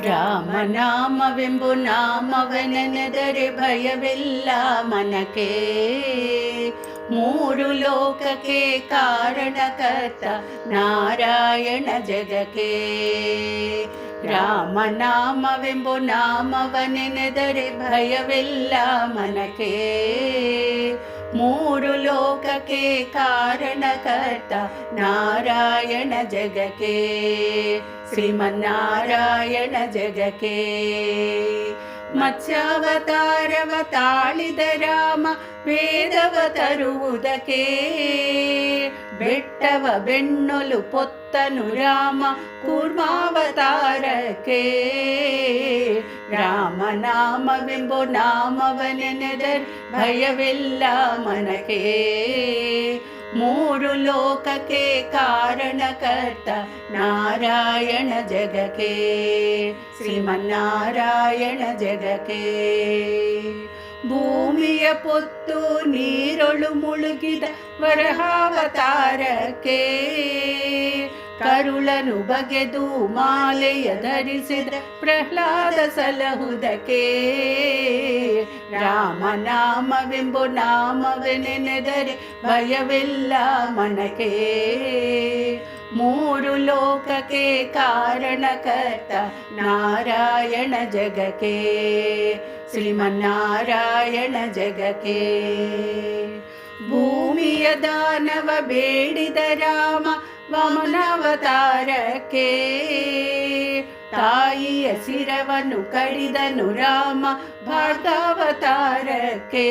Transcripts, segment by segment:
ರಾಮನಾಮವೆಂಬು ನಾಮವನೆನೆದರೆ ಭಯವಿಲ್ಲ ಮನಕ್ಕೆ. ಮೂರು ಲೋಕಕ್ಕೆ ಕಾರಣಕರ್ತ ನಾರಾಯಣ ಜಗಕ್ಕೆ. ರಾಮನಾಮವೆಂಬು ನಾಮವನೆನೆದರೆ ಭಯವಿಲ್ಲ ಮನಕ್ಕೆ. ಮೂರು ಲೋಕಕ್ಕೆ ಕಾರಣಕರ್ತ ನಾರಾಯಣ ಜಗಕ್ಕೆ. ಶ್ರೀಮನ್ನಾರಾಯಣ ಜಗಕ್ಕೆ. ಮತ್ಸ್ಯಾವತಾರವ ತಾಳಿದ ರಾಮ ವೇದವ ತರುವುದಕ್ಕೆ. ಬೆಟ್ಟವ ಬೆಣ್ಣೊಲು ಪೊತ್ತನು ರಾಮ ಕೂರ್ಮಾವತಾರಕ್ಕೆ. ರಾಮನಾಮವೆಂಬು ನಾಮವನೆನೆದರೆ ಭಯವಿಲ್ಲ ಮನಕ್ಕೆ. ಮೂರು ಲೋಕಕ್ಕೆ ಕಾರಣಕರ್ತ ನಾರಾಯಣ ಜಗಕ್ಕೆ. ಶ್ರೀಮನ್ನಾರಾಯಣ ಜಗಕ್ಕೆ. ಭೂಮಿಯ ಪೊತ್ತು ನೀರೊಳು ಮುಳುಗಿದ ವರಹಾವತಾರಕ್ಕೆ. ಕರುಳನು ಬಗೆದು ಮಾಲೆಯ ಧರಿಸಿದ ಪ್ರಹ್ಲಾದ ಸಲಹುದಕ್ಕೆ. ರಾಮನಾಮವೆಂಬು ನಾಮವೆನೆನೆದರೆ ಭಯವಿಲ್ಲ ಮನಕ್ಕೆ. ಮೂರು ಲೋಕಕ್ಕೆ ಕಾರಣಕರ್ತ ನಾರಾಯಣ ಜಗಕ್ಕೆ. ಶ್ರೀಮನ್ನಾರಾಯಣ ಜಗಕ್ಕೆ. ಭೂಮಿಯ ದಾನವ ಬೇಡಿದ ರಾಮ ವಾಮನಾವತಾರಕ್ಕೆ. ತಾಯಿಯ ಶಿರವನ್ನು ಕಡಿದನು ರಾಮ ಭಾರ್ಗಾವತಾರಕ್ಕೆ.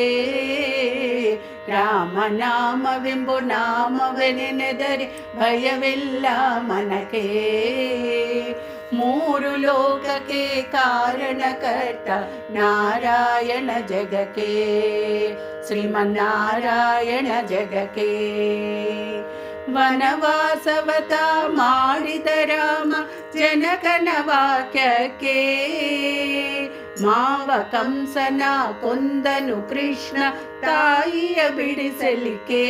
ರಾಮನಾಮವೆಂಬು ನಾಮವೆನೆನೆದರೆ ಭಯವಿಲ್ಲ ಮನಕ್ಕೆ. ಮೂರು ಲೋಕಕ್ಕೆ ಕಾರಣಕರ್ತ ನಾರಾಯಣ ಜಗಕ್ಕೆ. ಶ್ರೀಮನ್ನಾರಾಯಣ ಜಗಕ್ಕೆ. ವನವಾಸವತ ಮಾಡಿದ ರಾಮ ಜನಕನ ವಾಕ್ಯಕ್ಕೆ. ಮಾವ ಕಂಸನ ಕೊಂದನು ಕೃಷ್ಣ ತಾಯಿಯ ಬಿಡಿಸಲಿಕ್ಕೆ.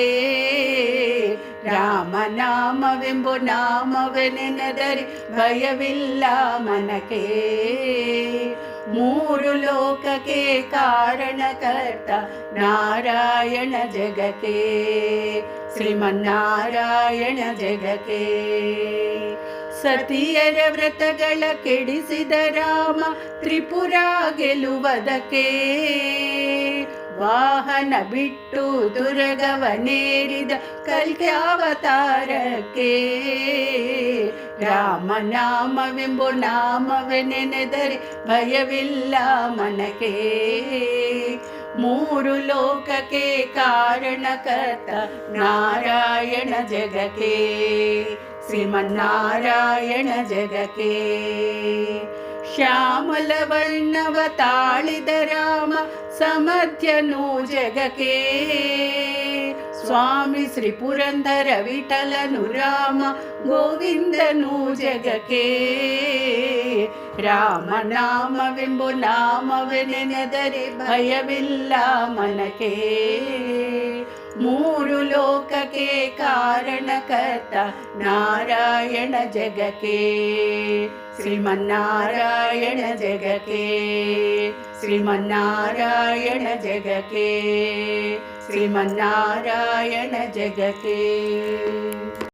ರಾಮನಾಮವೆಂಬು ನಾಮವೆನೆನೆದರೆ ಭಯವಿಲ್ಲ ಮನಕ್ಕೆ. ಮೂರು ಲೋಕಕ್ಕೆ ಕಾರಣಕರ್ತ ನಾರಾಯಣ ಜಗಕ್ಕೆ. ಶ್ರೀಮನ್ನಾರಾಯಣ ಜಗಕ್ಕೆ. ಸತಿಯರ ವ್ರತಗಳ ಕೆಡಿಸಿದ ರಾಮ ತ್ರಿಪುರ ಗೆಲುವದಕ್ಕೆ. ವಾಹನ ಬಿಟ್ಟು ದುರ್ಗವನೇರಿದ ಕಲ್ಕ್ಯಾವತಾರಕ್ಕೆ. ರಾಮನಾಮವೆಂಬು ನಾಮವೆನೆನೆದರೆ ಭಯವಿಲ್ಲ ಮನಕ್ಕೆ. ಮೂರು ಲೋಕಕ್ಕೆ ಕಾರಣಕರ್ತ ನಾರಾಯಣ ಜಗಕ್ಕೆ. ಶ್ರೀಮನ್ನಾರಾಯಣ ಜಗಕ್ಕೆ. ಶ್ಯಾಮಲ ವರ್ಣವ ತಾಳಿದ ರಾಮ ಸಮರ್ಥ್ಯನು ಜಗಕ್ಕೆ. ಸ್ವಾಮಿ ಶ್ರೀ ಪುರಂದರ ವಿಠಲನು ರಾಮ ಗೋವಿಂದನು ಜಗಕ್ಕೆ. ರಾಮನಾಮವೆಂಬು ನಾಮವೆನೆನೆದರೆ ಭಯವಿಲ್ಲ ಮನಕ್ಕೆ. ಮೂರು ಲೋಕಕ್ಕೆ ಕಾರಣಕರ್ತ ನಾರಾಯಣ ಜಗಕ್ಕೆ. ಶ್ರೀಮನ್ನಾರಾಯಣ ಜಗಕ್ಕೆ. ಶ್ರೀಮನ್ನಾರಾಯಣ ಜಗಕ್ಕೆ. ಶ್ರೀಮನ್ನಾರಾಯಣ ಜಗಕ್ಕೆ.